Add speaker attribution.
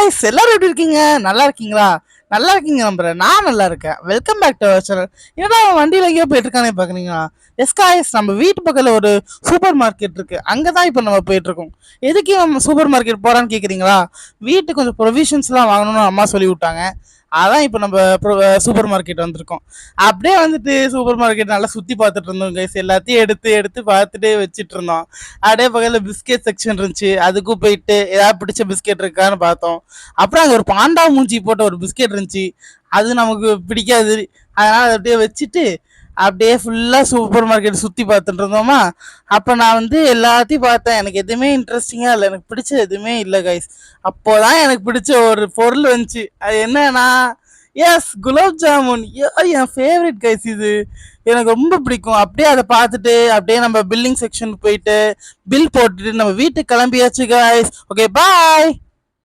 Speaker 1: Guys எல்லாரும் எப்படி இருக்கீங்க? நல்லா இருக்கீங்களா? நல்லா இருக்கீங்க நம்புறேன். நான் நல்லா இருக்கேன். Welcome back to our channel. என்னடா அவன் வண்டியில எங்கேயோ போயிட்டு இருக்கானே பாக்குறீங்களா? எஸ் காய்ஸ், நம்ம வீட்டு பக்கத்துல ஒரு சூப்பர் மார்க்கெட் இருக்கு. அங்கதான் இப்ப நம்ம போயிட்டு இருக்கோம். எதுக்கு நம்ம சூப்பர் மார்க்கெட் போறான்னு கேக்குறீங்களா? வீட்டுக்கு கொஞ்சம் ப்ரொவிஷன்ஸ் எல்லாம் வாங்கணும்னு அம்மா சொல்லி விட்டாங்க. அதான் இப்ப நம்ம சூப்பர் மார்க்கெட் வந்திருக்கோம். அப்படியே வந்துட்டு சூப்பர் மார்க்கெட் நல்லா சுத்தி பார்த்துட்டு இருந்தோம் கைஸ். எல்லாத்தையும் எடுத்து எடுத்து பார்த்துட்டே வச்சிட்டு இருந்தோம். அப்படியே பக்கத்துல பிஸ்கெட் செக்ஷன் இருந்துச்சு. அதுக்கும் போயிட்டு ஏதாவது பிடிச்ச பிஸ்கெட் இருக்கான்னு பார்த்தோம். அப்புறம் அங்க ஒரு பாண்டா மூஞ்சி போட்ட ஒரு பிஸ்கெட் இருந்துச்சு. அது நமக்கு பிடிக்காது. அதனால அதை அப்படியே வச்சுட்டு அப்படியே ஃபுல்லா சூப்பர் மார்க்கெட் சுத்தி பார்த்துட்டு இருந்தோமா. அப்ப நான் வந்து எல்லாத்தையும் பார்த்தேன். எனக்கு எதுவுமே இன்ட்ரெஸ்டிங்கா இல்லை, எனக்கு பிடிச்ச எதுவுமே இல்லை கைஸ். அப்போதான் எனக்கு பிடிச்ச ஒரு பொருள் வந்துச்சு. அது என்னன்னா, எஸ், குலாப் ஜாமுன். என் ஃபேவரட் கைஸ் இது. எனக்கு ரொம்ப பிடிக்கும். அப்படியே அதை பார்த்துட்டு அப்படியே நம்ம பில்லிங் செக்ஷனுக்கு போயிட்டு பில் போட்டுட்டு நம்ம வீட்டுக்கு கிளம்பியாச்சு கைஸ். ஓகே, பாய்.